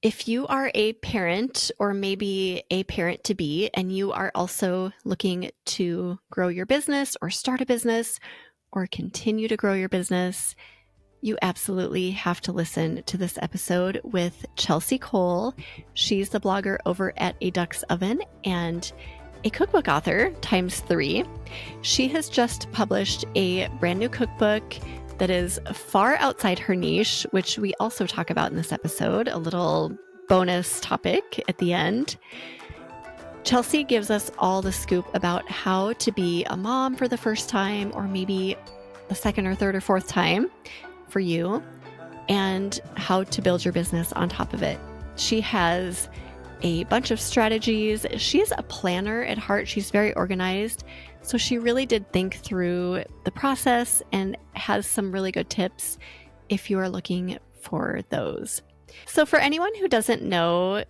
If you are a parent or maybe a parent to be, and you are also looking to grow your business or start a business or continue to grow your business, you absolutely have to listen to this episode with Chelsea Cole. She's the blogger over at A Duck's Oven and a cookbook author times three. She has just published a brand new cookbook that is far outside her niche, which we also talk about in this episode, a little bonus topic at the end. Chelsea gives us all the scoop about how to be a mom for the first time, or maybe the second or third or fourth time for you, and how to build your business on top of it. She has a bunch of strategies. She's a planner at heart. She's very organized. So she really did think through the process and has some really good tips if you are looking for those. So for anyone who doesn't know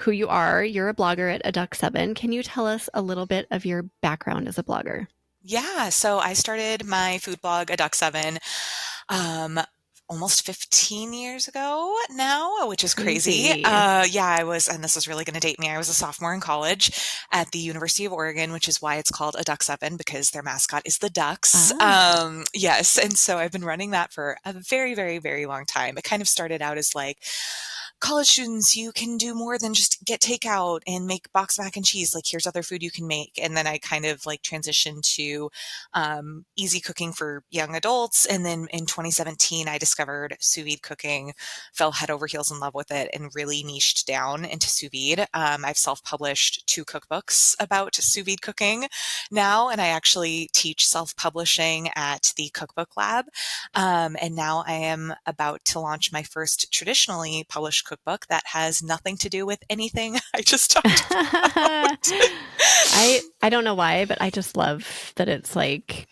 who you are, you're a blogger at A Duck 7. Can you tell us a little bit of your background as a blogger? Yeah, so I started my food blog, A Duck 7, almost 15 years ago now, which is crazy. Crazy. Yeah, I was, and this is really going to date me. I was a sophomore in college at the University of Oregon, which is why it's called A Duck 7 because their mascot is the ducks. Ah. Yes, and so I've been running that for a very, very, very long time. It kind of started out as like, college students, you can do more than just get takeout and make box mac and cheese. Like, here's other food you can make. And then I kind of like transitioned to easy cooking for young adults. And then in 2017, I discovered sous vide cooking, fell head over heels in love with it, and really niched down into sous vide. I've self-published 2 cookbooks about sous vide cooking now, and I actually teach self-publishing at the Cookbook Lab. And now I am about to launch my first traditionally published cookbook that has nothing to do with anything I just talked about. I don't know why, but I just love that it's like,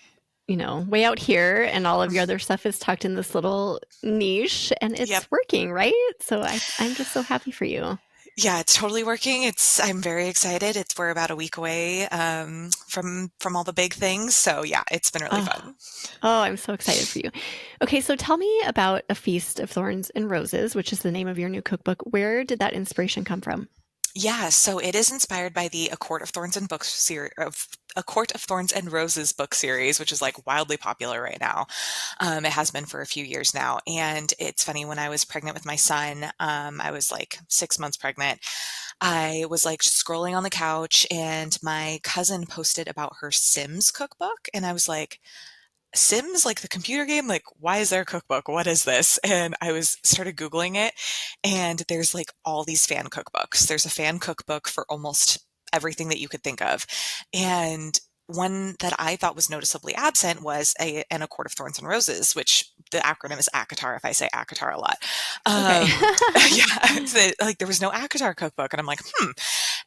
way out here and all of your other stuff is tucked in this little niche and Yep. it's working, right? So I'm just so happy for you. Yeah, it's totally working. I'm very excited. We're about a week away from all the big things. So yeah, it's been really Oh, fun. oh, I'm so excited for you. Okay, so tell me about A Feast of Thorns and Roses, which is the name of your new cookbook. Where did that inspiration come from? Yeah, so it is inspired by the A Court of Thorns and Books series of A Court of Thorns and Roses book series, which is like wildly popular right now. It has been for a few years now. And it's funny, when I was pregnant with my son, I was like 6 months pregnant. I was like scrolling on the couch and my cousin posted about her Sims cookbook. And I was like, Sims, like the computer game, like why is there a cookbook? What is this? And I was started Googling it, and there's like all these fan cookbooks. There's a fan cookbook for almost everything that you could think of. And one that I thought was noticeably absent was A Court of Thorns and Roses, which the acronym is ACOTAR, if I say ACOTAR a lot. Okay. Yeah, like there was no ACOTAR cookbook. And I'm like,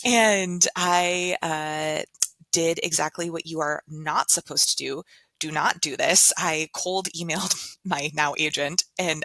And I did exactly what you are not supposed to do. Do not do this. I cold emailed my now agent, and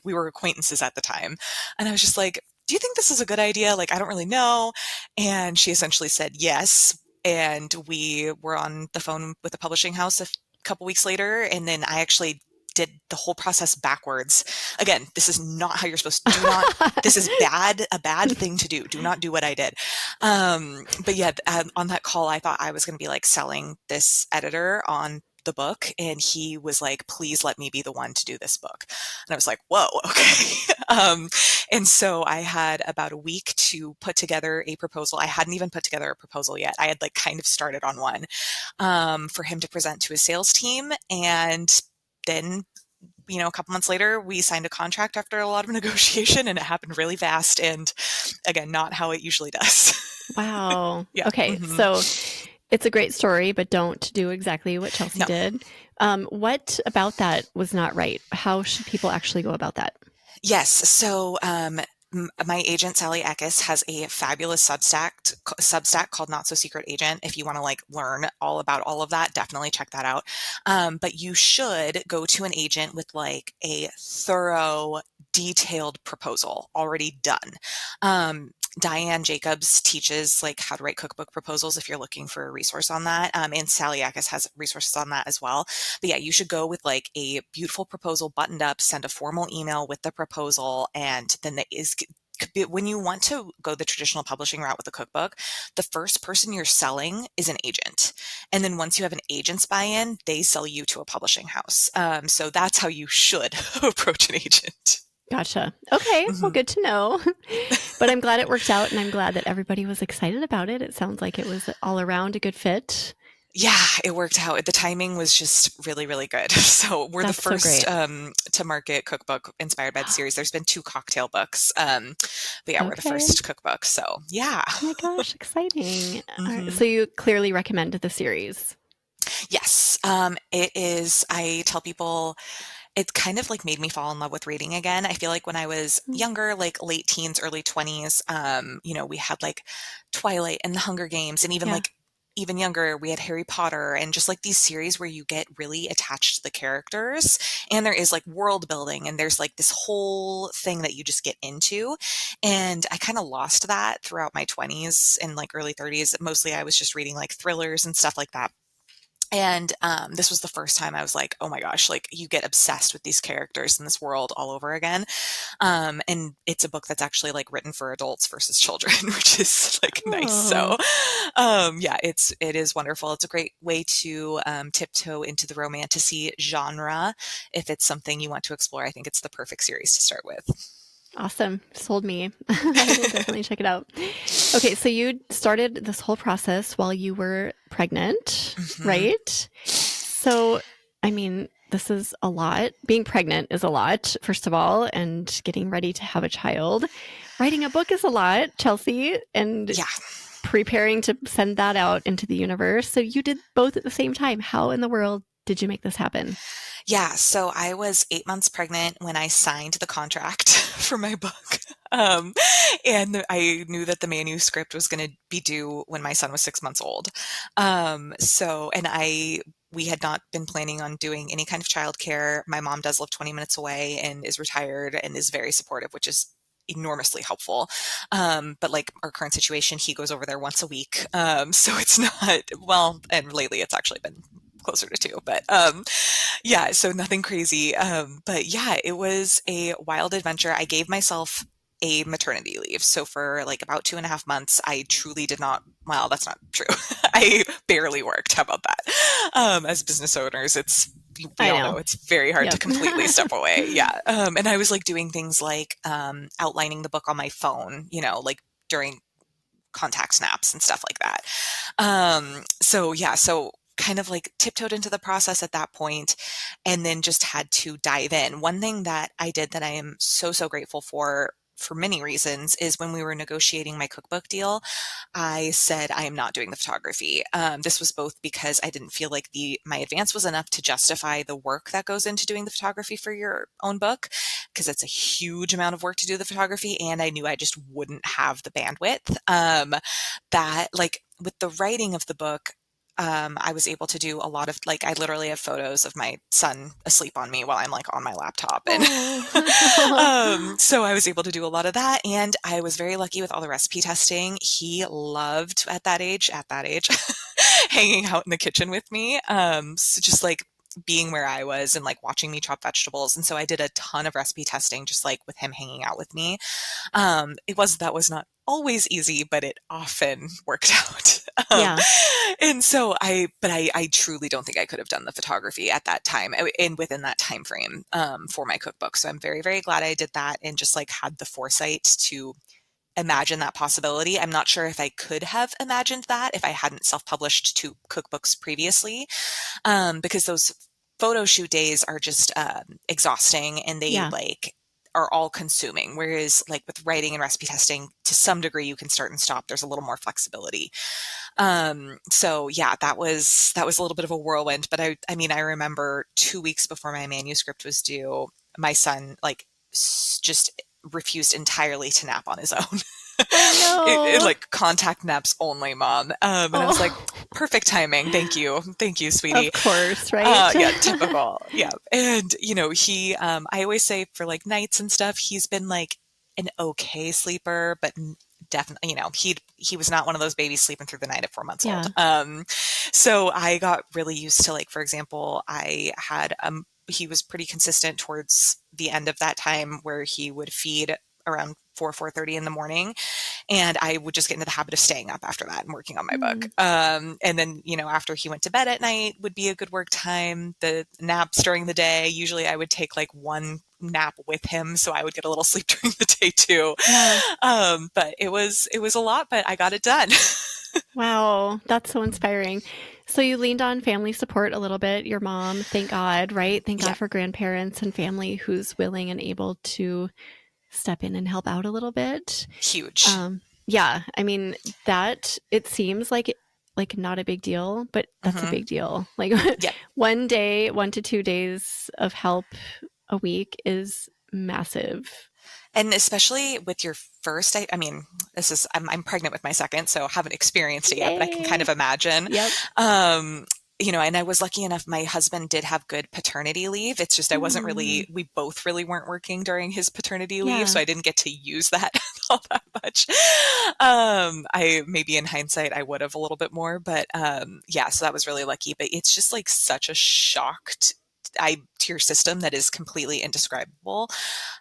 we were acquaintances at the time. And I was just like, do you think this is a good idea? Like, I don't really know. And she essentially said yes. And we were on the phone with the publishing house a couple weeks later. And then I actually did the whole process backwards. Again, this is not how you're supposed to do not. This is a bad thing to do. Do not do what I did. But yeah, on that call, I thought I was going to be like selling this editor on the book, and he was like, please let me be the one to do this book. And I was like, whoa, okay. And so I had about a week to put together a proposal. I hadn't even put together a proposal yet. I had like kind of started on one for him to present to his sales team. And then a couple months later, we signed a contract after a lot of negotiation, and it happened really fast. And again, not how it usually does. Wow. Yeah. Okay, so it's a great story, but don't do exactly what Chelsea No. did. What about that was not right? How should people actually go about that? Yes. So my agent, Sally Eckes, has a fabulous Substack called Not So Secret Agent. If you want to like learn all about all of that, definitely check that out. But you should go to an agent with like a thorough, detailed proposal already done. Diane Jacobs teaches like how to write cookbook proposals if you're looking for a resource on that. And Sally Eckes has resources on that as well. But yeah, you should go with like a beautiful proposal buttoned up, send a formal email with the proposal, and then when you want to go the traditional publishing route with a cookbook, the first person you're selling is an agent. And then once you have an agent's buy-in, they sell you to a publishing house. So that's how you should approach an agent. Gotcha. Okay. Well, Mhm. good to know. But I'm glad it worked out and I'm glad that everybody was excited about it. It sounds like it was all around a good fit. Yeah, it worked out. The timing was just really, really good. So we're the That's so first great. to market cookbook inspired by the series. There's been two cocktail books, but yeah, we're the Okay. first cookbook. So yeah. Oh my gosh, exciting. All right. Hmm. So you clearly recommend the series. Yes, it is. I tell people it kind of like made me fall in love with reading again. I feel like when I was Mm, younger, like late teens, early 20s, we had like Twilight and the Hunger Games, and even yeah. like even younger, we had Harry Potter and just like these series where you get really attached to the characters and there is like world building and there's like this whole thing that you just get into. And I kind of lost that throughout my 20s and like early 30s. Mostly I was just reading like thrillers and stuff like that. And this was the first time I was like, oh my gosh, like you get obsessed with these characters in this world all over again. And it's a book that's actually like written for adults versus children, which is like nice. So Oh, yeah, it is wonderful. It's a great way to tiptoe into the romantasy genre. If it's something you want to explore, I think it's the perfect series to start with. awesome. Sold me. I will definitely check it out. Okay, so you started this whole process while you were pregnant, Hmm. right? So, I mean, this is a lot. Being pregnant is a lot, first of all, and getting ready to have a child. Writing a book is a lot, Chelsea, and Yeah. preparing to send that out into the universe. So you did both at the same time. How in the world did you make this happen? Yeah, so I was 8 months pregnant when I signed the contract for my book. And I knew that the manuscript was going to be due when my son was 6 months old. We had not been planning on doing any kind of childcare. My mom does live 20 minutes away and is retired and is very supportive, which is enormously helpful. But like our current situation, he goes over there once a week. So it's not, well, and lately it's actually been closer to two, but yeah, so nothing crazy. But yeah, it was a wild adventure. I gave myself a maternity leave. So for like about 2.5 months, I truly did not, well, that's not true. I barely worked. How about that? As business owners, we I all know know. it's very hard to Yep. completely step away. Yeah. And I was like doing things like outlining the book on my phone, like during contact snaps and stuff like that. So yeah, so kind of like tiptoed into the process at that point and then just had to dive in. One thing that I did that I am so, so grateful for many reasons is when we were negotiating my cookbook deal, I said I am not doing the photography. This was both because I didn't feel like my advance was enough to justify the work that goes into doing the photography for your own book, because it's a huge amount of work to do the photography, and I knew I just wouldn't have the bandwidth. That like with the writing of the book, I was able to do a lot of like I literally have photos of my son asleep on me while I'm like on my laptop, and Oh. so I was able to do a lot of that, and I was very lucky with all the recipe testing. He loved at that age, hanging out in the kitchen with me. So just like being where I was and like watching me chop vegetables. And so I did a ton of recipe testing, just like with him hanging out with me. That was not always easy, but it often worked out. Yeah. And so I truly don't think I could have done the photography at that time and within that time frame for my cookbook. So I'm very, very glad I did that and just like had the foresight to imagine that possibility. I'm not sure if I could have imagined that if I hadn't self-published two cookbooks previously, because those photo shoot days are just exhausting and they Yeah. like are all consuming. Whereas like with writing and recipe testing, to some degree you can start and stop. There's a little more flexibility. So yeah, that was a little bit of a whirlwind. But I mean, I remember 2 weeks before my manuscript was due, my son like just refused entirely to nap on his own. Oh no. Like contact naps only, mom. And I was like, Oh. perfect timing. Thank you, sweetie. Of course, right? Yeah, typical. Yeah. And, I always say for like nights and stuff, he's been like an okay sleeper, but definitely, he was not one of those babies sleeping through the night at 4 months old. Yeah. So I got really used to like, for example, he was pretty consistent towards the end of that time where he would feed around 4:30 in the morning. And I would just get into the habit of staying up after that and working on my book. Mm. And then, after he went to bed at night would be a good work time. The naps during the day, usually I would take like one nap with him. So I would get a little sleep during the day too. Yeah. But it was a lot, but I got it done. Wow, that's so inspiring. So you leaned on family support a little bit, your mom, thank God, right? Thank Yeah, God for grandparents and family who's willing and able to step in and help out a little bit. huge. Yeah, I mean, that it seems like not a big deal, but that's a Hmm. big deal. Like Yeah. 1 day, 1 to 2 days of help a week is massive. And especially with your first, I mean, I'm pregnant with my second, so haven't experienced it yet, but I can kind of Yay. imagine. Yep. Um, and I was lucky enough, my husband did have good paternity leave. It's just, Mm, we both really weren't working during his paternity leave, yeah. so I didn't get to use that all that much. Maybe in hindsight, I would have a little bit more, but yeah, so that was really lucky. But it's just like such a shock to your system that is completely indescribable,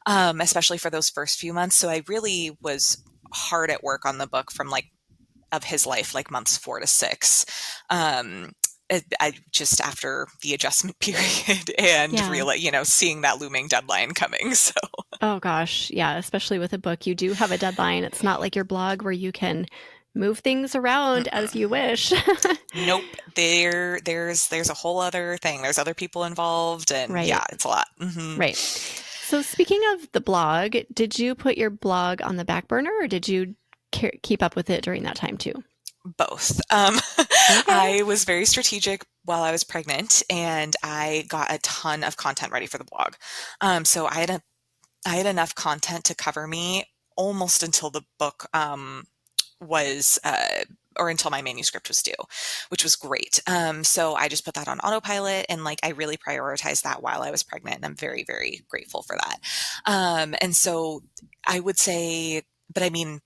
especially for those first few months. So I really was hard at work on the book from like of his life, like months 4 to 6. Um, I just after the adjustment period and Yeah. really, seeing that looming deadline coming. So Oh gosh, yeah, especially with a book, you do have a deadline. It's not like your blog where you can move things around as mm-mm. you wish. Nope. There's a whole other thing. There's other people involved, and Right, yeah, it's a lot. Hmm. right. So speaking of the blog, did you put your blog on the back burner or did you keep up with it during that time too? Both. Okay. I was very strategic while I was pregnant, and I got a ton of content ready for the blog. So I had enough content to cover me almost until the book was or until my manuscript was due, which was great. So I just put that on autopilot, and like I really prioritized that while I was pregnant, and I'm very, very grateful for that. And so I would say, but I mean,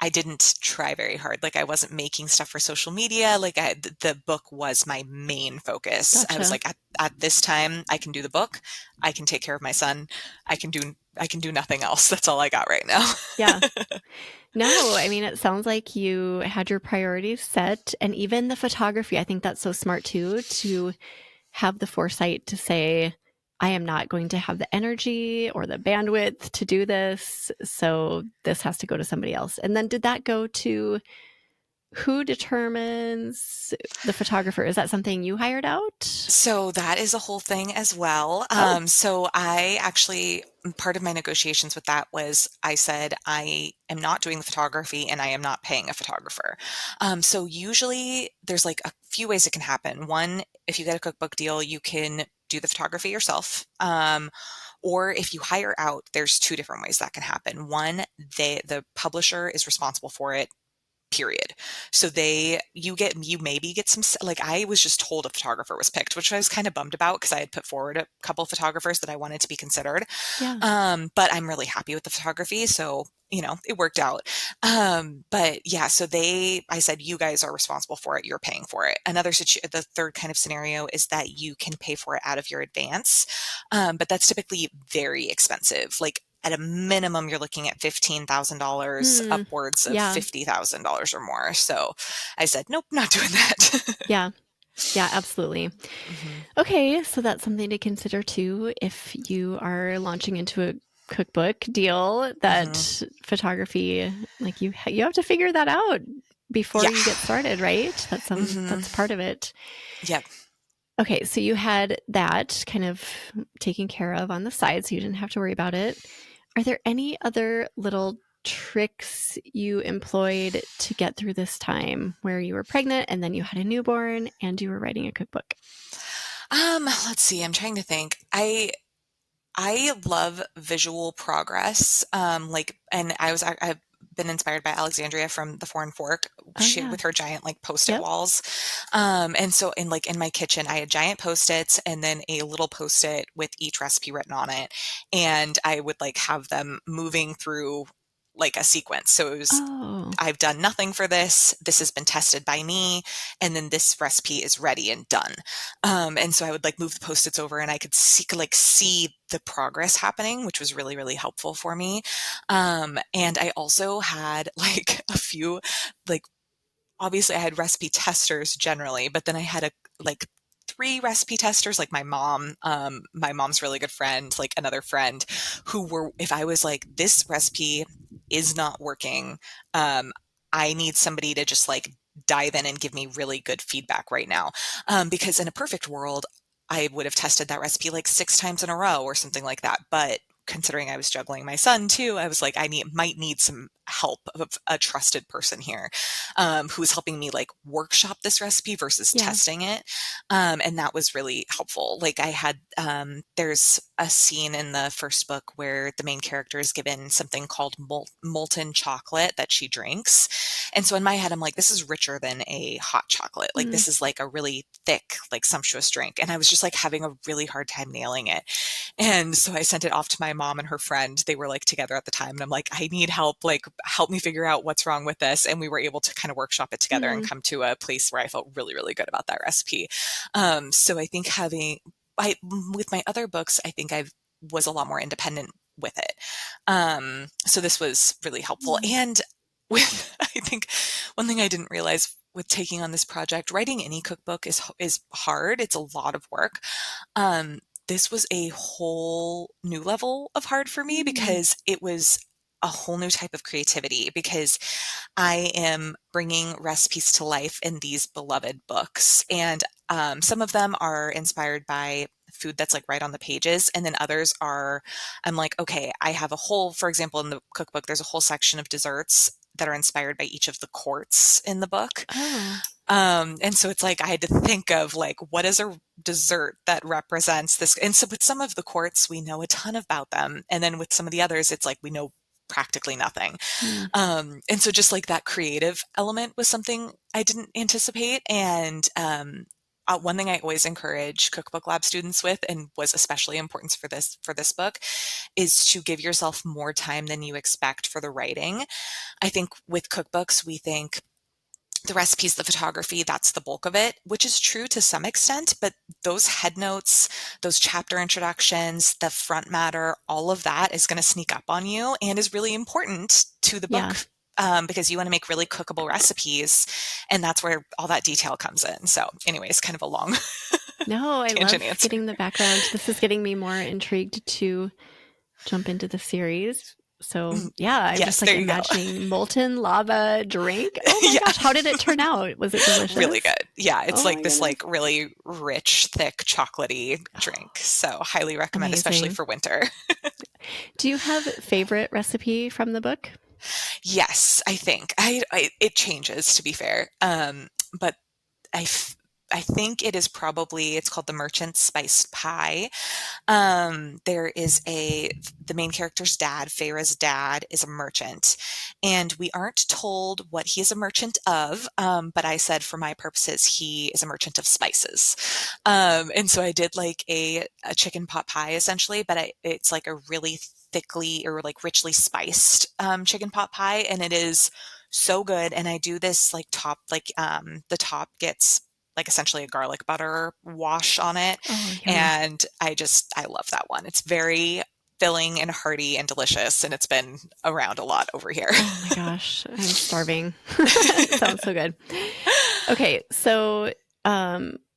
I didn't try very hard. Like I wasn't making stuff for social media. Like the book was my main focus. I was Gotcha. like, at this time, I can do the book. I can take care of my son. I can do nothing else. That's all I got right now. Yeah. No, I mean, it sounds like you had your priorities set and even the photography. I think that's so smart too, to have the foresight to say, I am not going to have the energy or the bandwidth to do this. So this has to go to somebody else. And then did that go to who determines the photographer? Is that something you hired out? So that is a whole thing as well. Oh, So I actually, part of my negotiations with that was I said, I am not doing the photography and I am not paying a photographer. So usually there's like a few ways it can happen. One, if you get a cookbook deal, you can do the photography yourself. Or if you hire out, there's two different ways that can happen. One, the publisher is responsible for it, period. So you maybe get some, like I was just told a photographer was picked, which I was kind of bummed about because I had put forward a couple of photographers that I wanted to be considered. yeah. But I'm really happy with the photography. So, it worked out. But yeah, so I said, you guys are responsible for it. You're paying for it. The third kind of scenario is that you can pay for it out of your advance. But that's typically very expensive. Like at a minimum, you're looking at $15,000, Hmm. upwards of Yeah. $50,000 or more. So I said, nope, not doing that. Yeah. Yeah, absolutely. Hmm. Okay, so that's something to consider too if you are launching into a cookbook deal, Hmm. that photography, like you have to figure that out before Yeah. you get started, right? Hmm. That's part of it. Yep. Okay, so you had that kind of taken care of on the side, so you didn't have to worry about it. Are there any other little tricks you employed to get through this time where you were pregnant and then you had a newborn and you were writing a cookbook? Let's see. I'm trying to think. I love visual progress. And I've been inspired by Alexandria from the Foreign Fork, Oh she yeah. with her giant like post-it Yep. walls. And so in my kitchen, I had giant post-its and then a little post-it with each recipe written on it. And I would like have them moving through like a sequence. So it was, Oh, I've done nothing for this. This has been tested by me. And then this recipe is ready and done. And so I would like move the Post-its over and I could see the progress happening, which was really, really helpful for me. And I also had like a few, like, obviously I had recipe testers generally, but then I had like three recipe testers, like my mom's really good friend, like another friend who were, if I was like, this recipe is not working, I need somebody to just like dive in and give me really good feedback right now. Because in a perfect world, I would have tested that recipe like 6 times in a row or something like that. But considering I was juggling my son too, I was like, might need some help of a trusted person here, who was helping me like workshop this recipe versus yeah. testing it. And that was really helpful. Like there's a scene in the first book where the main character is given something called molten chocolate that she drinks. And so in my head, I'm like, this is richer than a hot chocolate. Like Mm, this is like a really thick, like sumptuous drink. And I was just like having a really hard time nailing it. And so I sent it off to my mom and her friend. They were like together at the time. And I'm like, I need help, like help me figure out what's wrong with this. And we were able to kind of workshop it together and mm, come to a place where I felt really, really good about that recipe. So I think with my other books, I think I was a lot more independent with it. So this was really helpful. mm, And with, I think one thing I didn't realize with taking on this project, writing any cookbook is hard. It's a lot of work. Um, this was a whole new level of hard for me mm. because it was a whole new type of creativity because I am bringing recipes to life in these beloved books. And some of them are inspired by food that's like right on the pages. And then others are, I'm like, okay, I have for example, in the cookbook, there's a whole section of desserts that are inspired by each of the courts in the book. Oh, And so it's like I had to think of like what is a dessert that represents this. And so with some of the courts, we know a ton about them. And then with some of the others, it's like we know practically nothing. mm, And so just like that creative element was something I didn't anticipate. And one thing I always encourage cookbook lab students with, and was especially important for this book, is to give yourself more time than you expect for the writing. I think with cookbooks, we think the recipes, the photography, that's the bulk of it, which is true to some extent, but those head notes, those chapter introductions, the front matter, all of that is going to sneak up on you and is really important to the yeah. book. Because you want to make really cookable recipes, and that's where all that detail comes in. So, anyways, kind of a long No, I tangent love answer. getting the background. This is getting me more intrigued to jump into the series. So, yeah, I'm just Yes, like there you go. imagining molten lava drink. Oh my Yeah, gosh, how did it turn out? Was it really delicious? good. Yeah, it's Oh like my this goodness. like really rich, thick, chocolatey drink. So highly recommend, especially Amazing. for winter. Do you have favorite recipe from the book? Yes, I think it changes to be fair. But I, f- I think it is probably, it's called the Merchant Spiced Pie. There is the main character's dad, Feyre's dad, is a merchant, and we aren't told what he is a merchant of. But I said for my purposes, he is a merchant of spices. And so I did like a chicken pot pie essentially, but it's like a really thickly or like richly spiced chicken pot pie, and it is so good. And I do this like the top gets like essentially a garlic butter wash on it. Oh, yummy. And I love that one. It's very filling and hearty and delicious. And it's been around a lot over here. Oh my gosh, I'm starving. Sounds so good. Okay, so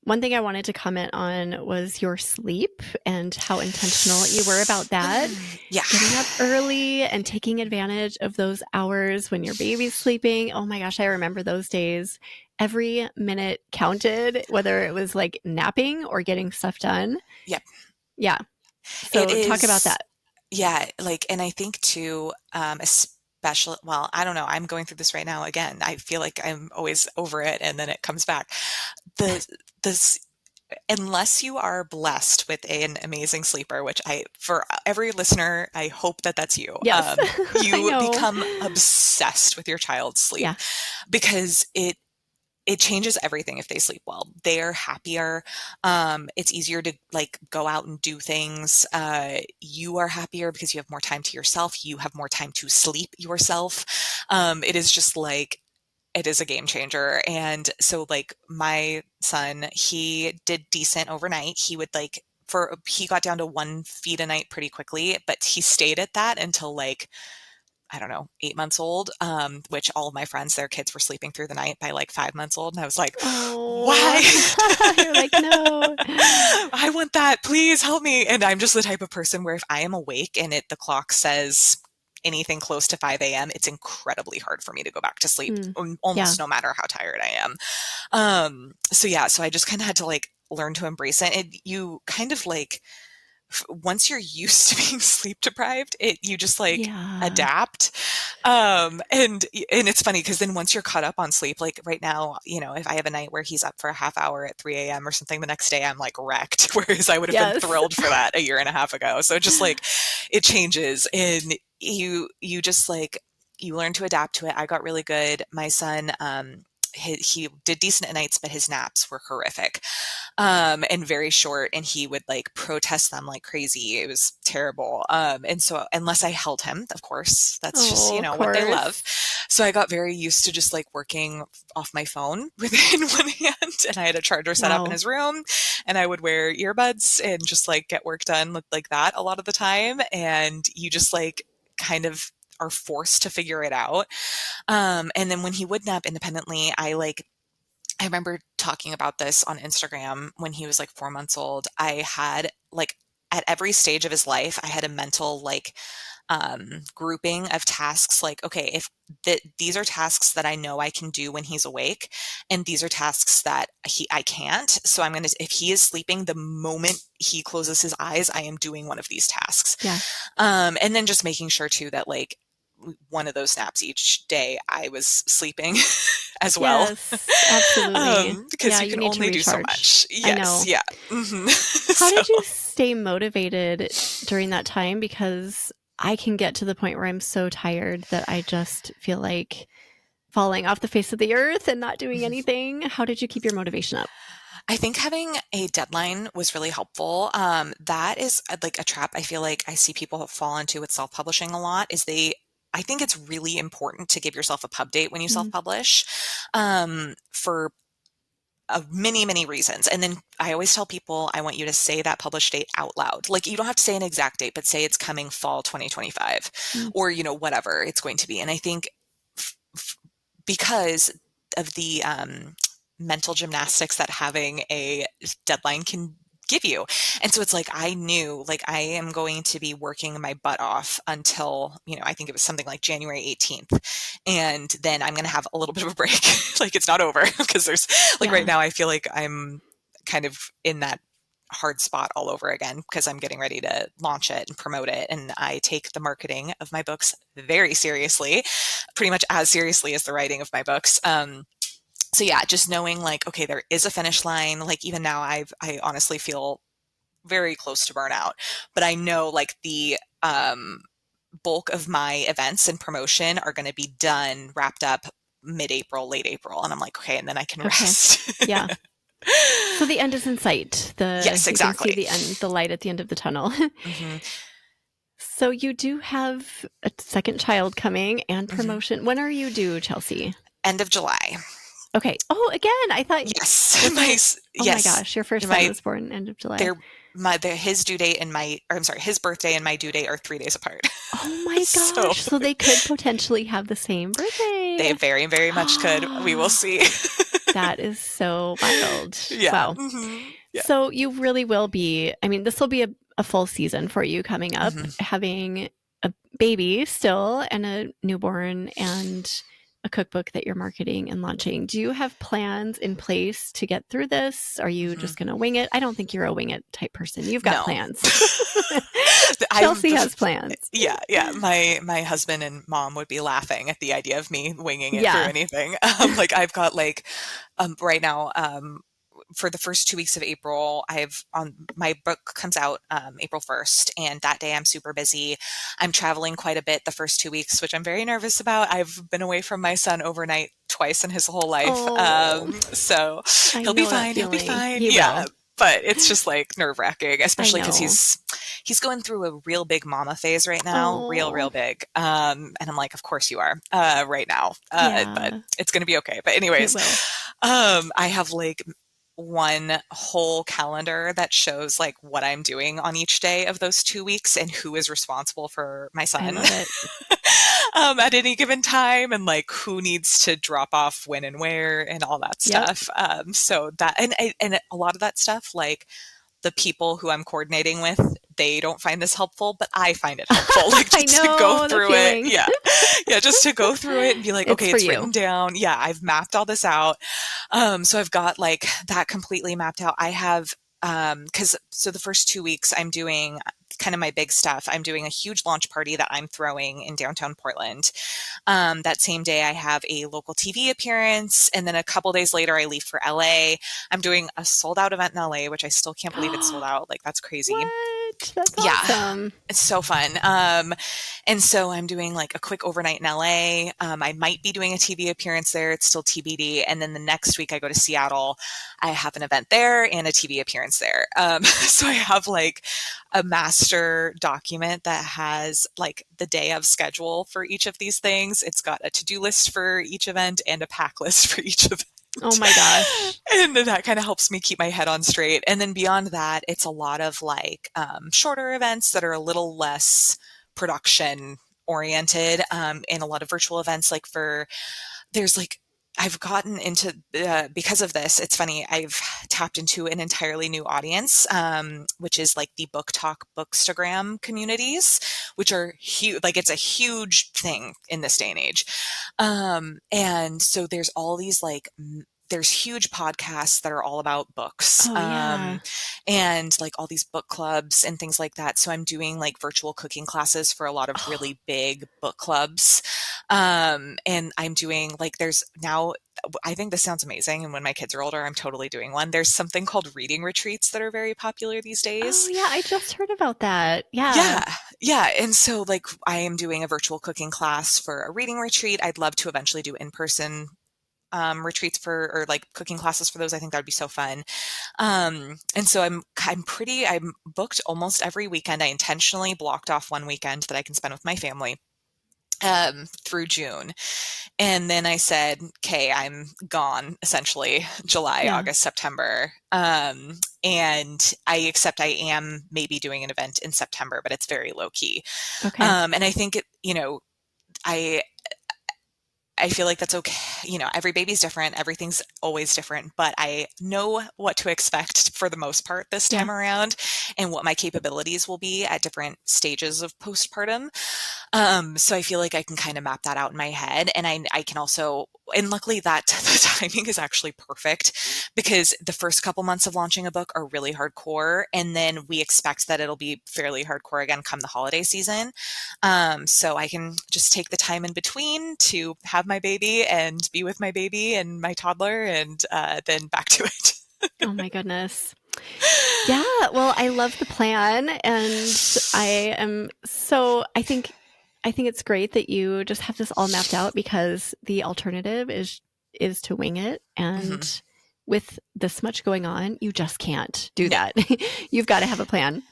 one thing I wanted to comment on was your sleep and how intentional you were about that. Yeah. Getting up early and taking advantage of those hours when your baby's sleeping. Oh my gosh, I remember those days. Every minute counted, whether it was like napping or getting stuff done. Yep. Yeah. It So talk about is. that. Yeah. Like, and I think too, especially, well, I don't know. I'm going through this right now again. I feel like I'm always over it and then it comes back. The, the unless you are blessed with an amazing sleeper, which for every listener, I hope that that's you, Yes, I you know. become obsessed with your child's sleep Yeah. because it changes everything if they sleep well. They're happier. It's easier to like go out and do things. You are happier because you have more time to yourself. You have more time to sleep yourself. It is just like, it is a game changer. And so like my son, he did decent overnight. He would like, he got down to 1 feed a night pretty quickly, but he stayed at that until like, I don't know, 8 months old, which all of my friends, their kids were sleeping through the night by like 5 months old. And I was like, why? Oh, you're like, no. I want that. Please help me. And I'm just the type of person where if I am awake and the clock says anything close to 5 a.m., it's incredibly hard for me to go back to sleep, Yeah. almost no matter how tired I am. So yeah, so I just kind of had to like learn to embrace it. And you kind of like, once you're used to being sleep deprived, you just like Yeah. adapt. And it's funny because then once you're caught up on sleep, like right now, if I have a night where he's up for a half hour at 3 a.m. or something, the next day I'm like wrecked, whereas I would have been Yes. thrilled for that a year and a half ago. So it just like, it changes, and you just like, you learn to adapt to it. I got really good. My son, he did decent at nights, but his naps were horrific, and very short, and he would like protest them like crazy. It was terrible. And so unless I held him, of course, that's just, Oh, of what they love. course. So I got very used to just like working off my phone within one hand, and I had a charger set up in Wow. his room, and I would wear earbuds and just like get work done like that a lot of the time. And you just like kind of are forced to figure it out. And then when he would nap independently, I remember talking about this on Instagram when he was like 4 months old. I had like, at every stage of his life, I had a mental like grouping of tasks. Like, okay, if these are tasks that I know I can do when he's awake, and these are tasks that I can't. So I'm if he is sleeping, the moment he closes his eyes, I am doing one of these tasks. Yeah. And then just making sure too that like one of those naps each day I was sleeping as well. Yes, absolutely. Because Yeah, you you can need to only do so recharge. much. I Yes. know. Yeah. Mm-hmm. How did So you stay motivated during that time? Because I can get to the point where I'm so tired that I just feel like falling off the face of the earth and not doing anything. How did you keep your motivation up? I think having a deadline was really helpful. That is like a trap I feel like I see people fall into with self-publishing a lot, is I think it's really important to give yourself a pub date when you Mm, self-publish, for many, many reasons. And then I always tell people, I want you to say that publish date out loud. Like, you don't have to say an exact date, but say it's coming fall 2025, mm. or, whatever it's going to be. And I think because of the mental gymnastics that having a deadline can give you. And so it's like, I knew like I am going to be working my butt off until, I think it was something like January 18th. And then I'm going to have a little bit of a break. Like, it's not over, because there's like right Yeah. now, I feel like I'm kind of in that hard spot all over again, because I'm getting ready to launch it and promote it. And I take the marketing of my books very seriously, pretty much as seriously as the writing of my books. So yeah, just knowing like, okay, there is a finish line. Like, even now I honestly feel very close to burnout, but I know like the bulk of my events and promotion are going to be done, wrapped up mid-April, late April. And I'm like, okay, and then I can Okay. rest. Yeah. So the end is in sight. Yes, You can see exactly. the end, the light at the end of the tunnel. Hmm. So you do have a second child coming and Hmm. promotion. When are you due, Chelsea? End of July. Okay. Oh, again, I thought Yes. wasn't. Oh my Yes, gosh, your first son my, was born end of July. their, his due date and I'm sorry, his birthday and my due date are 3 days apart. Oh my So gosh. So they could potentially have the same they birthday. very, very much could. We will see. That is so wild. Yeah. Wow. Hmm. Yeah. So you really will be, I mean, this will be a full season for you coming up, Hmm. having a baby still and a newborn and a cookbook that you're marketing and launching. Do you have plans in place to get through this? Are you Hmm. just going to wing it? I don't think you're a wing it type person. You've got No. plans. I'm Chelsea has plans. Yeah, yeah. My husband and mom would be laughing at the idea of me winging it through Yeah. anything. Like, I've got like right now, for the first 2 weeks of April, I've on my book comes out April 1st, and that day I'm super busy. I'm traveling quite a bit the first 2 weeks, which I'm very nervous about. I've been away from my son overnight twice in his whole life. Oh, So I he'll be know that fine. He'll be feeling. fine. He Yeah. will. But it's just like nerve wracking, I especially because know. he's going through a real big mama phase right now, real Oh, big. And I'm like, of course you are, right now, but yeah, it's going to be okay. But it anyways, will. I have like one whole calendar that shows like what I'm doing on each day of those 2 weeks and who is responsible for my I son love it. at any given time, and like who needs to drop off when and where and all that Yep. stuff. So that and a lot of that stuff, like the people who I'm coordinating with, they don't find this helpful, but I find it helpful. Like I just to go know the through it. feeling. Yeah. Yeah. Just to go through it and be like, It's okay, for it's written you. down. Yeah. I've mapped all this out. So I've got like that completely mapped out. I have, cause so the first 2 weeks I'm doing kind of my big stuff. I'm doing a huge launch party that I'm throwing in downtown Portland. That same day, I have a local TV appearance. And then a couple days later, I leave for LA. I'm doing a sold out event in LA, which I still can't believe it's sold out. Like, that's crazy. What? That's Yeah, awesome. it's so fun. And so I'm doing like a quick overnight in LA. I might be doing a TV appearance there. It's still TBD. And then the next week I go to Seattle. I have an event there and a TV appearance there. So I have like a master document that has like the day of schedule for each of these things. It's got a to-do list for each event and a pack list for each event. Oh my gosh. And that kind of helps me keep my head on straight. And then beyond that, it's a lot of like shorter events that are a little less production oriented, and a lot of virtual events. Like there's like, I've gotten into, because of this, it's funny, I've tapped into an entirely new audience, which is like the Book Talk Bookstagram communities, which are huge. Like it's a huge thing in this day and age. And so there's all these like, there's huge podcasts that are all about books, Oh yeah. and like all these book clubs and things like that. So I'm doing like virtual cooking classes for a lot of Oh, really big book clubs. And I'm doing like, there's now, I think this sounds amazing. And when my kids are older, I'm totally doing one. There's something called reading retreats that are very popular these oh days. yeah. I just heard about that. Yeah. Yeah. Yeah. And so like I am doing a virtual cooking class for a reading retreat. I'd love to eventually do in-person retreats for, or like cooking classes for those. I think that would be so fun. And so I'm booked almost every weekend. I intentionally blocked off one weekend that I can spend with my family through June. And then I said, okay, I'm gone essentially July, Yeah. August, September. And I am maybe doing an event in September, but it's very low key. Okay. And I think I I feel like that's okay. Every baby's different. Everything's always different, but I know what to expect for the most part this Yeah. time around and what my capabilities will be at different stages of postpartum. So I feel like I can kind of map that out in my head. And I can also, and luckily that the timing is actually perfect because the first couple months of launching a book are really hardcore. And then we expect that it'll be fairly hardcore again come the holiday season. So I can just take the time in between to have my baby and be with my baby and my toddler and then back to it. Oh my goodness. Yeah. Well, I love the plan, and I think it's great that you just have this all mapped out, because the alternative is to wing it, Mhm. and with this much going on, you just can't do No, that. You've got to have a plan.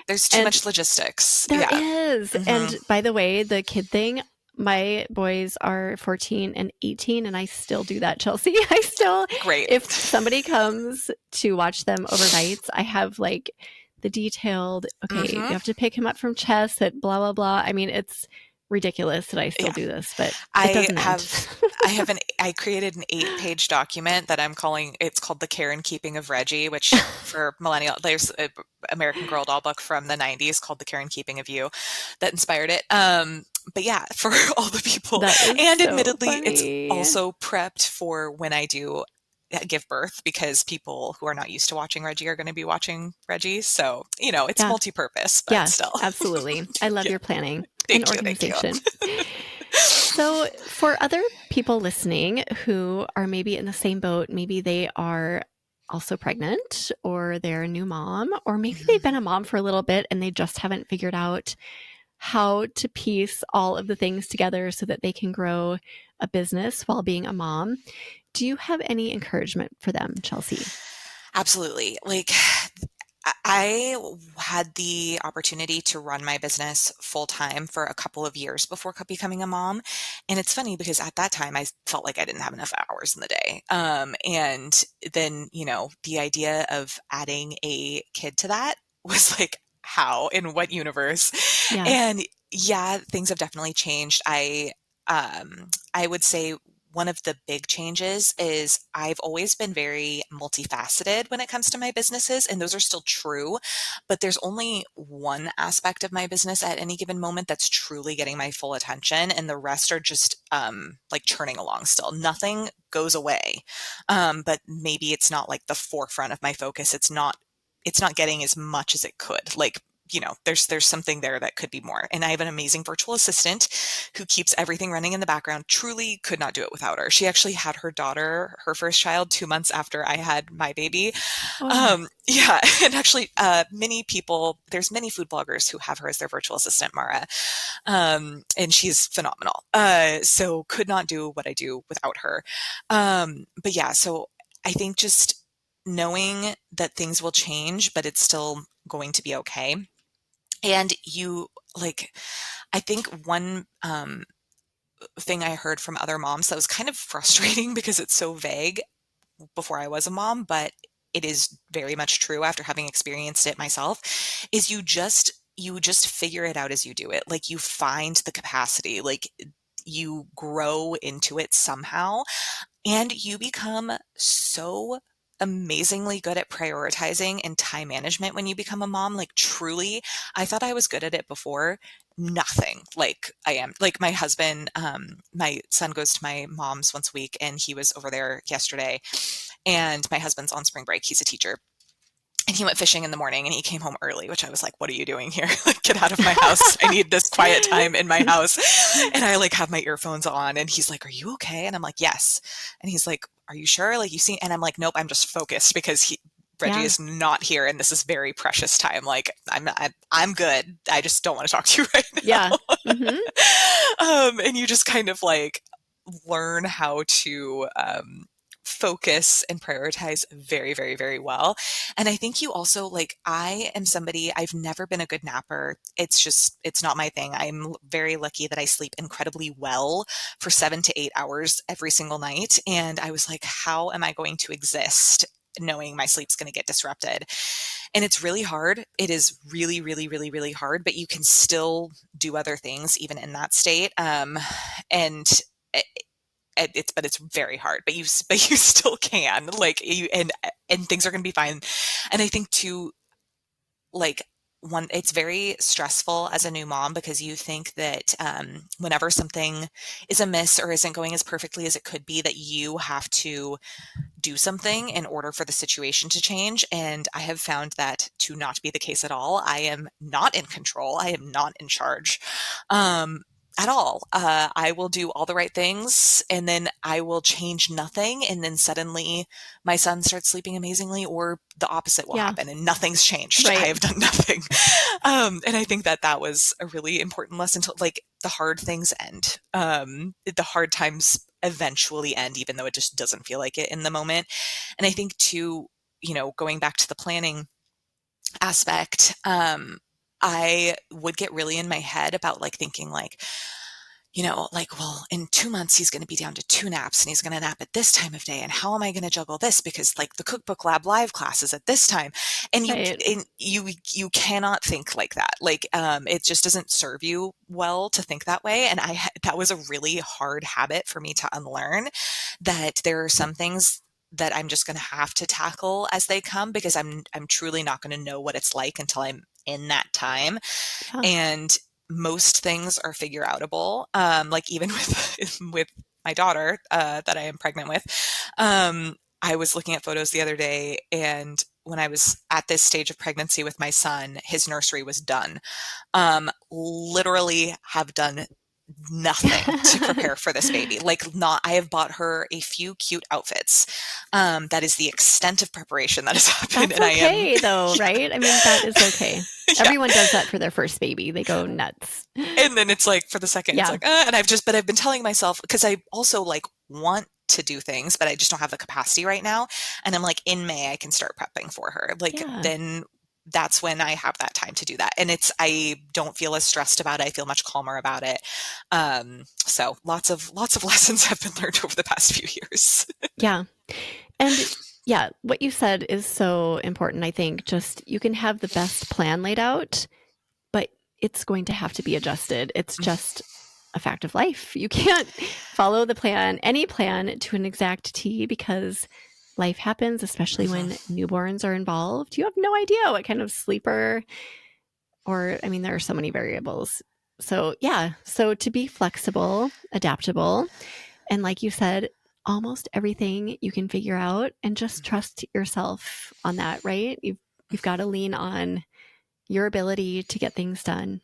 there's too And much logistics. there Yeah. is. Hmm. And by the way, the kid thing, my boys are 14 and 18, and I still do that, Chelsea. Great. If somebody comes to watch them overnights, I have like the detailed, okay, you Hmm. have to pick him up from chess at blah, blah, blah. I mean, it's ridiculous that I still Yeah. do this, but it I doesn't end. have I created an 8-page document that it's called The Care and Keeping of Reggie, which for millennial, there's an American Girl doll book from the 90s called The Care and Keeping of You that inspired it. But yeah, for all the people, That is and so admittedly, it's funny. also prepped for when I do give birth because people who are not used to watching Reggie are going to be watching Reggie. So, it's Yeah. multi-purpose, but Yes, still. absolutely. I love Yeah. your planning and Thank you. Thank you. organization. So, for other people listening who are maybe in the same boat, maybe they are also pregnant or they're a new mom, or maybe they've been Mhm. a mom for a little bit and they just haven't figured out how to piece all of the things together so that they can grow a business while being a mom. Do you have any encouragement for them, Chelsea? Absolutely. Like, I had the opportunity to run my business full time for a couple of years before becoming a mom. And it's funny because at that time I felt like I didn't have enough hours in the day. And then, the idea of adding a kid to that was like, how, in what universe? Yeah. And yeah, things have definitely changed. I would say one of the big changes is I've always been very multifaceted when it comes to my businesses, and those are still true, but there's only one aspect of my business at any given moment that's truly getting my full attention, and the rest are just like churning along still. Nothing goes away, but maybe it's not like the forefront of my focus. It's not getting as much as it could. Like, there's something there that could be more. And I have an amazing virtual assistant who keeps everything running in the background. Truly could not do it without her. She actually had her daughter, her first child, 2 months after I had my baby. Oh, Yeah, and actually, there's many food bloggers who have her as their virtual assistant, Mara, and she's phenomenal. So could not do what I do without her. But yeah, so I think just knowing that things will change, but it's still going to be okay. And like, I think one thing I heard from other moms that was kind of frustrating because it's so vague before I was a mom, but it is very much true after having experienced it myself, is you just figure it out as you do it. Like, you find the capacity, like you grow into it somehow. And you become so amazingly good at prioritizing and time management when you become a mom. Like, truly, I thought I was good at it before. Nothing like I am. Like, my husband, my son goes to my mom's once a week, and he was over there yesterday. And my husband's on spring break. He's a teacher. And he went fishing in the morning and he came home early, which I was like, what are you doing here? Like, get out of my house. I need this quiet time in my house. And I like have my earphones on and he's like, are you okay? And I'm like, yes. And he's like, are you sure? Like, you see, and I'm like, nope, I'm just focused because Reggie yeah. is not here and this is very precious time. Like, I'm good. I just don't want to talk to you right Yeah. now. Hmm. And you just kind of like learn how to focus and prioritize very, very, very well. And I think you also, like, I am somebody, I've never been a good napper. It's not my thing. I'm very lucky that I sleep incredibly well for 7 to 8 hours every single night. And I was like, how am I going to exist knowing my sleep's going to get disrupted? And it's really hard. It is really, really, really, really hard, but you can still do other things even in that state. And it's very hard, but you still can, like, and things are going to be fine. And I think too, like, one, it's very stressful as a new mom because you think that whenever something is amiss or isn't going as perfectly as it could be, that you have to do something in order for the situation to change. And I have found that to not be the case at all. I am not in control. I am not in charge. At all. I will do all the right things and then I will change nothing. And then suddenly my son starts sleeping amazingly, or the opposite will Yeah. happen and nothing's changed. I Right. have done nothing. And I think that that was a really important lesson to, like, the hard things end. The hard times eventually end, even though it just doesn't feel like it in the moment. And I think too, going back to the planning aspect, I would get really in my head about, like, thinking like, like, well, in 2 months, he's going to be down to 2 naps and he's going to nap at this time of day. And how am I going to juggle this? Because, like, the cookbook lab live class is at this time. And Right. you cannot think like that. Like, it just doesn't serve you well to think that way. And that was a really hard habit for me to unlearn, that there are some things that I'm just going to have to tackle as they come, because I'm truly not going to know what it's like until I'm in that time. Yeah. And most things are figure outable. Like, even with with my daughter that I am pregnant with, I was looking at photos the other day, and when I was at this stage of pregnancy with my son, his nursery was done. Literally have done nothing to prepare for this baby. Like not, I have bought her a few cute outfits. That is the extent of preparation that has happened. That's And I am, okay though, yeah, right? I mean, that is okay. yeah. Everyone does that for their first baby. They go nuts. And then it's like for the second, it's Yeah. like, and but I've been telling myself, because I also like want to do things, but I just don't have the capacity right now. And I'm like, in May, I can start prepping for her. Like, Yeah. then that's when I have that time to do that. And I don't feel as stressed about it. I feel much calmer about it. So lots of lessons have been learned over the past few years. Yeah. And yeah, what you said is so important. I think just you can have the best plan laid out, but it's going to have to be adjusted. It's just a fact of life. You can't follow the plan, any plan to an exact T because life happens, especially when Mhm. newborns are involved. You have no idea what kind of sleeper, or I mean, there are so many variables. So, yeah, so to be flexible, adaptable, and like you said, almost everything you can figure out and just trust yourself on that, right? You've got to lean on your ability to get things done.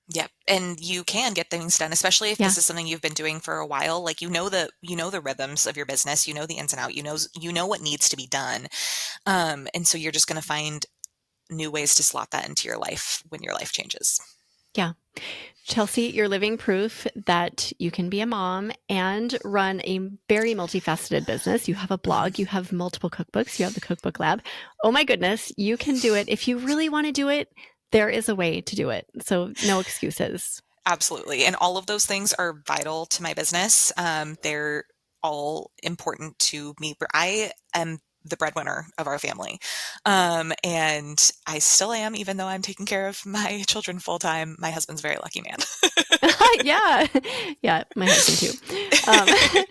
Yep. And you can get things done, especially if Yeah. this is something you've been doing for a while. Like you know the rhythms of your business, you know the ins and out, you know what needs to be done. And so you're just going to find new ways to slot that into your life when your life changes. Yeah. Chelsea, you're living proof that you can be a mom and run a very multifaceted business. You have a blog, you have multiple cookbooks, you have the cookbook lab. Oh my goodness, you can do it. If you really want to do it, there is a way to do it. So, no excuses. Absolutely. And all of those things are vital to my business. They're all important to me. I am the breadwinner of our family. And I still am, even though I'm taking care of my children full time. My husband's a very lucky man. Yeah. Yeah, my husband too.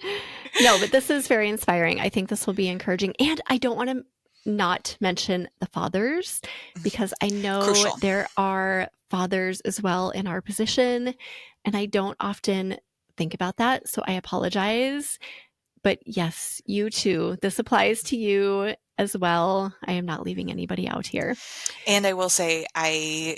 No, but this is very inspiring. I think this will be encouraging. And I don't want to not mention the fathers because I know Crucial. there are fathers as well in our position. And I don't often think about that. So I apologize. But yes, you too. This applies to you as well. I am not leaving anybody out here. And I will say, I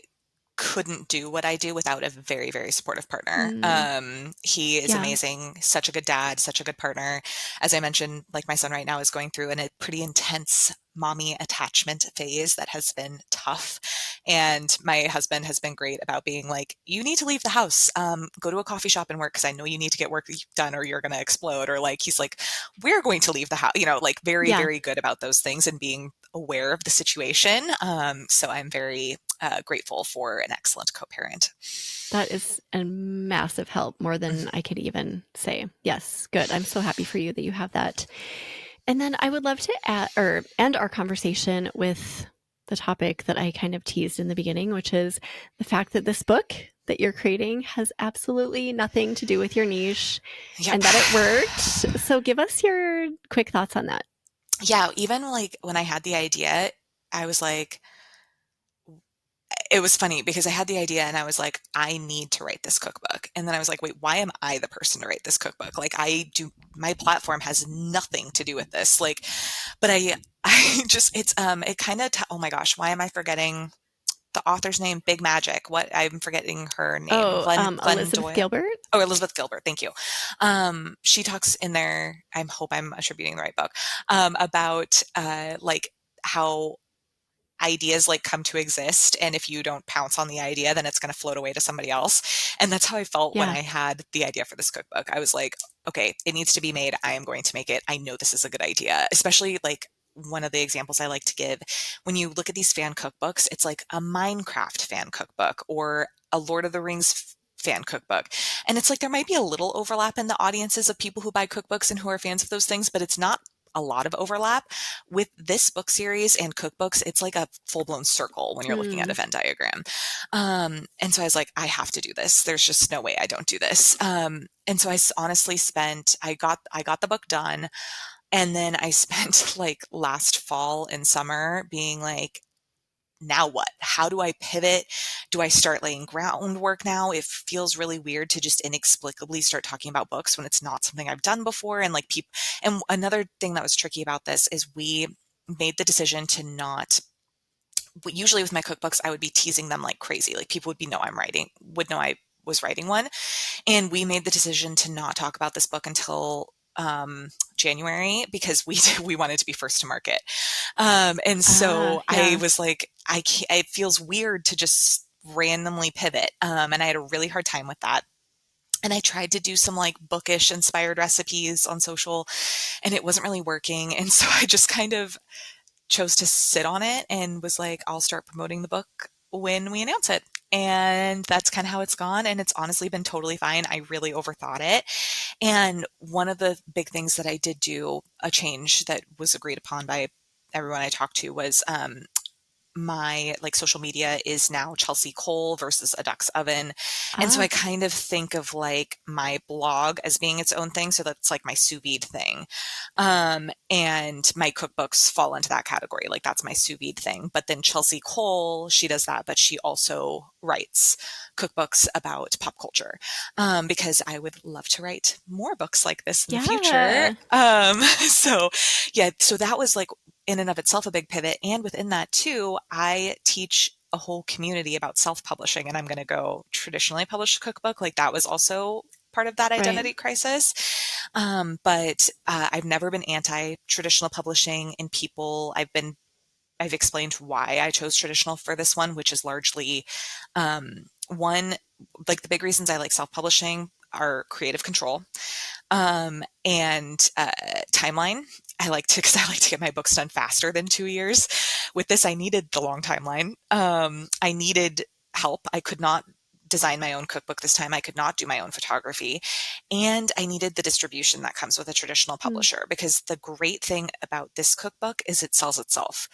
couldn't do what I do without a very, very supportive partner. Mm, He is yeah. amazing, such a good dad, such a good partner. As I mentioned, like my son right now is going through a pretty intense mommy attachment phase that has been tough. And my husband has been great about being like, you need to leave the house, go to a coffee shop and work because I know you need to get work done or you're going to explode. Or like, he's like, we're going to leave the house, like very, Yeah. very good about those things and being aware of the situation. So I'm very grateful for an excellent co-parent. That is a massive help, more than I could even say. Yes, good. I'm so happy for you that you have that. And then I would love to end our conversation with the topic that I kind of teased in the beginning, which is the fact that this book that you're creating has absolutely nothing to do with your niche Yep. and that it worked. So give us your quick thoughts on that. Yeah, even like when I had the idea, I was like, it was funny because I had the idea and I was like, I need to write this cookbook. And then I was like, wait, why am I the person to write this cookbook? Like my platform has nothing to do with this. Like, but I just, it kind of, oh my gosh, why am I forgetting the author's name? Big Magic. What? I'm forgetting her name. Oh, Glenn Elizabeth Doyle. Gilbert? Oh, Elizabeth Gilbert. Thank you. She talks in there, I hope I'm attributing the right book, about, like how ideas like come to exist, and if you don't pounce on the idea then it's going to float away to somebody else. And that's how I felt when Yeah. I had the idea for this cookbook. I was like, okay, it needs to be made, I am going to make it, I know this is a good idea. Especially like one of the examples I like to give, when you look at these fan cookbooks, it's like a Minecraft fan cookbook or a Lord of the Rings fan cookbook, and it's like there might be a little overlap in the audiences of people who buy cookbooks and who are fans of those things, but it's not a lot of overlap. With this book series and cookbooks, it's like a full-blown circle when you're looking at a Mm, Venn diagram. And so I was like, I have to do this. There's just no way I don't do this. And so honestly I got the book done, and then I spent like last fall and summer being like, now what? How do I pivot? Do I start laying groundwork now? It feels really weird to just inexplicably start talking about books when it's not something I've done before. And like people, and another thing that was tricky about this is we made the decision to not, usually with my cookbooks, I would be teasing them like crazy. Like people would know I'm writing, would know I was writing one. And we made the decision to not talk about this book until January because we wanted to be first to market. And so I Yeah. was like, I can't, it feels weird to just randomly pivot. And I had a really hard time with that. And I tried to do some like bookish inspired recipes on social and it wasn't really working. And so I just kind of chose to sit on it and was like, I'll start promoting the book when we announce it. And that's kind of how it's gone. And it's honestly been totally fine. I really overthought it. And one of the big things that I did do, a change that was agreed upon by everyone I talked to, was my like social media is now Chelsea Cole versus a Duck's Oven. And so I Ah, kind of think of like my blog as being its own thing. So that's like my sous vide thing. And my cookbooks fall into that category. Like that's my sous vide thing. But then Chelsea Cole, she does that, but she also writes cookbooks about pop culture. Because I would love to write more books like this in the future. yeah. So yeah, so that was like in and of itself a big pivot. And within that too, I teach a whole community about self-publishing and I'm going to go traditionally publish a cookbook. Like that was also part of that Right. identity crisis. But I've never been anti-traditional publishing and I've explained why I chose traditional for this one, which is largely one, like the big reasons I like self-publishing are creative control and timeline. Because I like to get my books done faster than 2 years. With this, I needed the long timeline. I needed help. I could not design my own cookbook this time. I could not do my own photography. And I needed the distribution that comes with a traditional Mm, publisher because the great thing about this cookbook is it sells itself.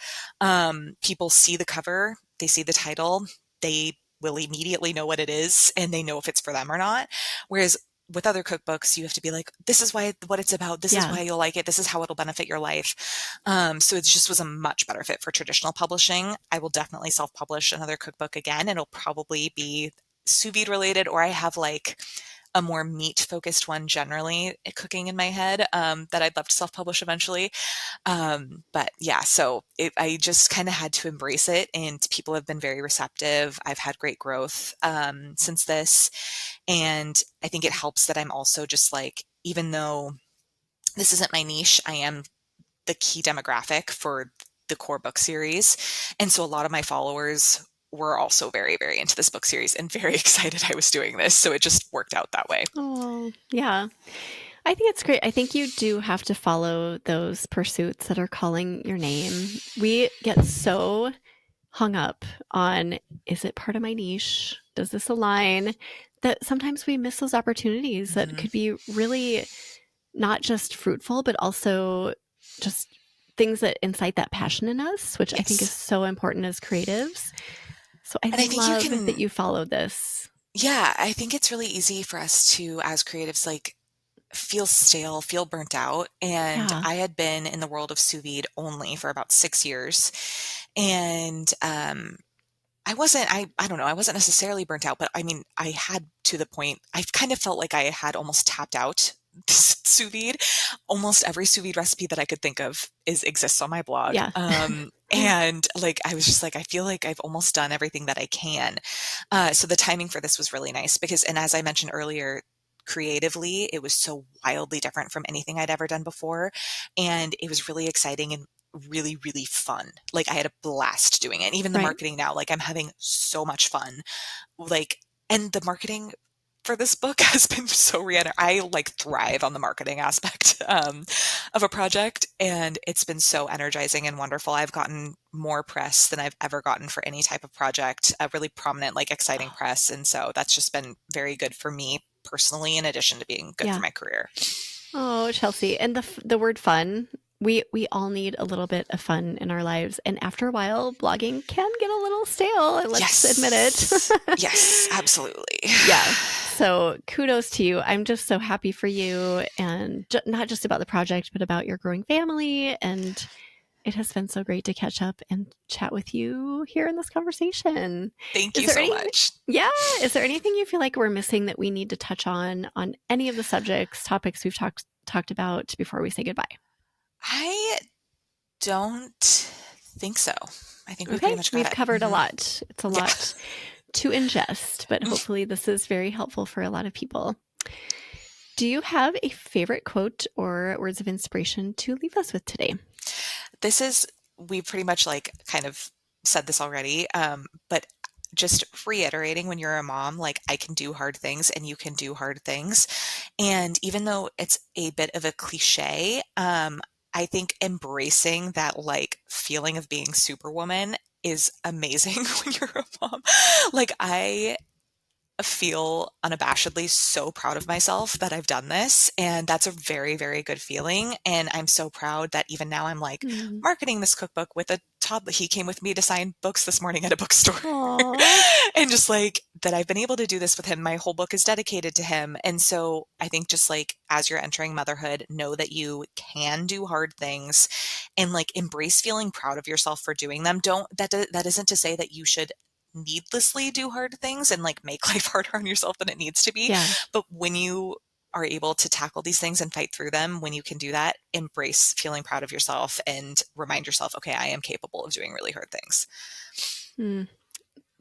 People see the cover, they see the title, they will immediately know what it is and they know if it's for them or not. Whereas with other cookbooks, you have to be like, this is what it's about. This is yeah. why you'll like it. This is how it'll benefit your life. So it just was a much better fit for traditional publishing. I will definitely self-publish another cookbook again. It'll probably be sous vide related, or I have like a more meat focused one generally cooking in my head that I'd love to self-publish eventually. But yeah, so I just kind of had to embrace it, and people have been very receptive. I've had great growth since this, and I think it helps that I'm also just like, even though this isn't my niche, I am the key demographic for the core book series, and so a lot of my followers were also very, very into this book series and very excited I was doing this. So it just worked out that way. Oh, yeah. I think it's great. I think you do have to follow those pursuits that are calling your name. We get so hung up on, is it part of my niche? Does this align? That sometimes we miss those opportunities that Mhm. could be really not just fruitful, but also just things that incite that passion in us, which I think is Yes. so important as creatives. So I And I think you love that can, you follow this. yeah, I think it's really easy for us to, as creatives, like feel stale, feel burnt out. And Yeah. I had been in the world of sous vide only for about 6 years. And I don't know, I wasn't necessarily burnt out, but I mean, I had to the point, I kind of felt like I had almost tapped out sous vide. Almost every sous vide recipe that I could think of exists on my blog. Yeah. And like, I was just like, I feel like I've almost done everything that I can. So the timing for this was really nice because, and as I mentioned earlier, creatively, it was so wildly different from anything I'd ever done before. And it was really exciting and really, really fun. Like I had a blast doing it. And even the Right. marketing now, like I'm having so much fun. Like, and the marketing for this book has been so I like thrive on the marketing aspect of a project, and it's been so energizing and wonderful. I've gotten more press than I've ever gotten for any type of project, a really prominent, like exciting press, and so that's just been very good for me personally, in addition to being good for Yeah. my career. Oh, Chelsea, and the word fun. We all need a little bit of fun in our lives, and after a while, blogging can get a little stale. Let's admit it. Yes, yes, absolutely. Yeah. So kudos to you. I'm just so happy for you, and not just about the project, but about your growing family. And it has been so great to catch up and chat with you here in this conversation. Thank Is you there so any? much. Yeah. Is there anything you feel like we're missing that we need to touch on any of the topics we've talked about before we say goodbye? I don't think so. I think we Okay, pretty much got we've it. covered a Hmm. lot. It's a Yeah. lot. to ingest, but hopefully this is very helpful for a lot of people. Do you have a favorite quote or words of inspiration to leave us with today? We pretty much like kind of said this already, but just reiterating when you're a mom, like I can do hard things and you can do hard things. And even though it's a bit of a cliche, I think embracing that like feeling of being superwoman is amazing when you're a mom. Like I feel unabashedly so proud of myself that I've done this. And that's a very, very good feeling. And I'm so proud that even now I'm like Mm. marketing this cookbook with a toddler. He came with me to sign books this morning at a bookstore. Aw. And just like that I've been able to do this with him. My whole book is dedicated to him. And so I think just like as you're entering motherhood, know that you can do hard things and like embrace feeling proud of yourself for doing them. That isn't to say that you should needlessly do hard things and like make life harder on yourself than it needs to be. Yeah. But when you are able to tackle these things and fight through them, when you can do that, embrace feeling proud of yourself and remind yourself, okay, I am capable of doing really hard things.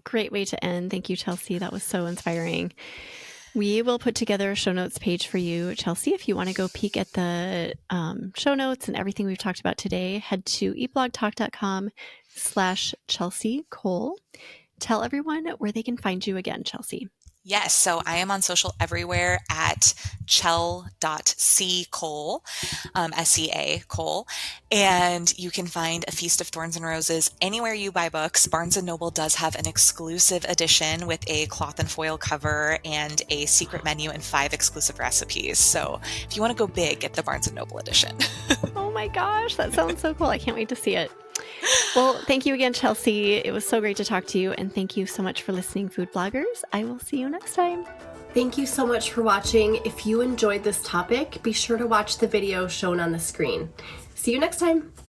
Great way to end. Thank you, Chelsea. That was so inspiring. We will put together a show notes page for you, Chelsea. If you want to go peek at the show notes and everything we've talked about today, head to eatblogtalk.com/Chelsea Cole. Tell everyone where they can find you again, Chelsea. Yes, so I am on social everywhere at chell.ccole, SCA Cole, and you can find A Feast of Thorns and Roses anywhere you buy books. Barnes & Noble does have an exclusive edition with a cloth and foil cover and a secret menu and 5 exclusive recipes. So if you want to go big, get the Barnes & Noble edition. Oh my gosh, that sounds so cool. I can't wait to see it. Well, thank you again, Chelsea. It was so great to talk to you. And thank you so much for listening, food bloggers. I will see you next time. Thank you so much for watching. If you enjoyed this topic, be sure to watch the video shown on the screen. See you next time.